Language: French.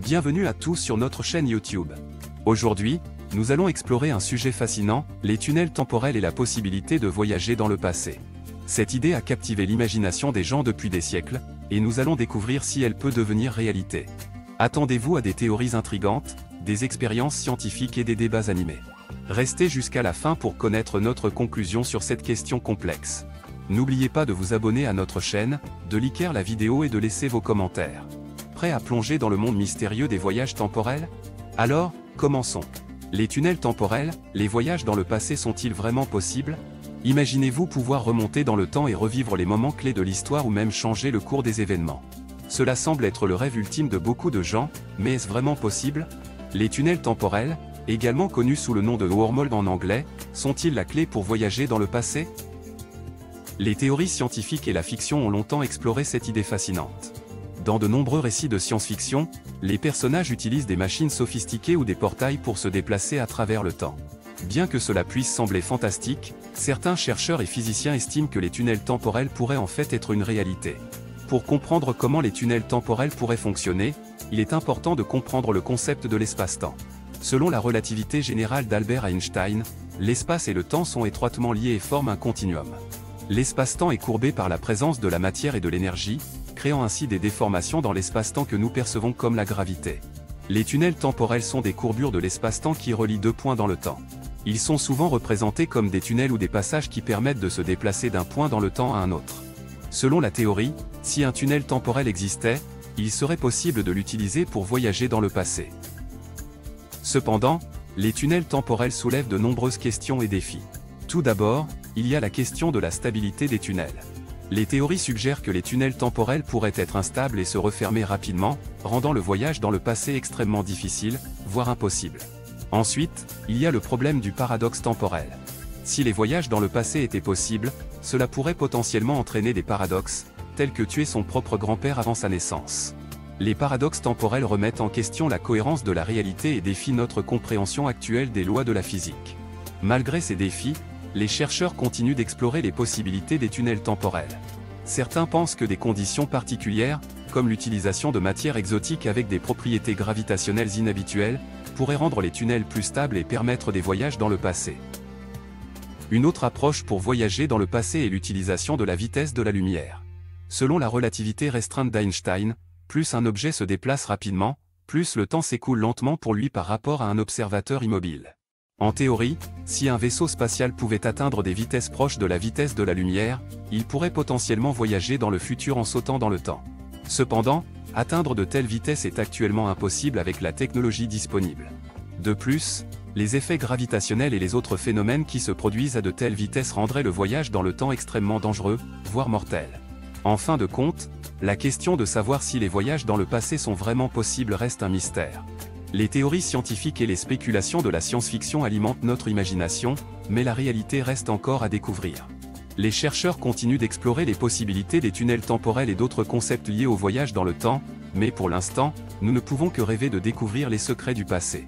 Bienvenue à tous sur notre chaîne YouTube. Aujourd'hui, nous allons explorer un sujet fascinant, les tunnels temporels et la possibilité de voyager dans le passé. Cette idée a captivé l'imagination des gens depuis des siècles, et nous allons découvrir si elle peut devenir réalité. Attendez-vous à des théories intrigantes, des expériences scientifiques et des débats animés. Restez jusqu'à la fin pour connaître notre conclusion sur cette question complexe. N'oubliez pas de vous abonner à notre chaîne, de liker la vidéo et de laisser vos commentaires. Prêt à plonger dans le monde mystérieux des voyages temporels? Alors, commençons. Les tunnels temporels, les voyages dans le passé sont-ils vraiment possibles? Imaginez-vous pouvoir remonter dans le temps et revivre les moments clés de l'histoire ou même changer le cours des événements. Cela semble être le rêve ultime de beaucoup de gens, mais est-ce vraiment possible? Les tunnels temporels, également connus sous le nom de wormhole en anglais, sont-ils la clé pour voyager dans le passé? Les théories scientifiques et la fiction ont longtemps exploré cette idée fascinante. Dans de nombreux récits de science-fiction, les personnages utilisent des machines sophistiquées ou des portails pour se déplacer à travers le temps. Bien que cela puisse sembler fantastique, certains chercheurs et physiciens estiment que les tunnels temporels pourraient en fait être une réalité. Pour comprendre comment les tunnels temporels pourraient fonctionner, il est important de comprendre le concept de l'espace-temps. Selon la relativité générale d'Albert Einstein, l'espace et le temps sont étroitement liés et forment un continuum. L'espace-temps est courbé par la présence de la matière et de l'énergie, créant ainsi des déformations dans l'espace-temps que nous percevons comme la gravité. Les tunnels temporels sont des courbures de l'espace-temps qui relient deux points dans le temps. Ils sont souvent représentés comme des tunnels ou des passages qui permettent de se déplacer d'un point dans le temps à un autre. Selon la théorie, si un tunnel temporel existait, il serait possible de l'utiliser pour voyager dans le passé. Cependant, les tunnels temporels soulèvent de nombreuses questions et défis. Tout d'abord, il y a la question de la stabilité des tunnels. Les théories suggèrent que les tunnels temporels pourraient être instables et se refermer rapidement, rendant le voyage dans le passé extrêmement difficile, voire impossible. Ensuite, il y a le problème du paradoxe temporel. Si les voyages dans le passé étaient possibles, cela pourrait potentiellement entraîner des paradoxes, tels que tuer son propre grand-père avant sa naissance. Les paradoxes temporels remettent en question la cohérence de la réalité et défient notre compréhension actuelle des lois de la physique. Malgré ces défis, les chercheurs continuent d'explorer les possibilités des tunnels temporels. Certains pensent que des conditions particulières, comme l'utilisation de matières exotiques avec des propriétés gravitationnelles inhabituelles, pourraient rendre les tunnels plus stables et permettre des voyages dans le passé. Une autre approche pour voyager dans le passé est l'utilisation de la vitesse de la lumière. Selon la relativité restreinte d'Einstein, plus un objet se déplace rapidement, plus le temps s'écoule lentement pour lui par rapport à un observateur immobile. En théorie, si un vaisseau spatial pouvait atteindre des vitesses proches de la vitesse de la lumière, il pourrait potentiellement voyager dans le futur en sautant dans le temps. Cependant, atteindre de telles vitesses est actuellement impossible avec la technologie disponible. De plus, les effets gravitationnels et les autres phénomènes qui se produisent à de telles vitesses rendraient le voyage dans le temps extrêmement dangereux, voire mortel. En fin de compte, la question de savoir si les voyages dans le passé sont vraiment possibles reste un mystère. Les théories scientifiques et les spéculations de la science-fiction alimentent notre imagination, mais la réalité reste encore à découvrir. Les chercheurs continuent d'explorer les possibilités des tunnels temporels et d'autres concepts liés au voyage dans le temps, mais pour l'instant, nous ne pouvons que rêver de découvrir les secrets du passé.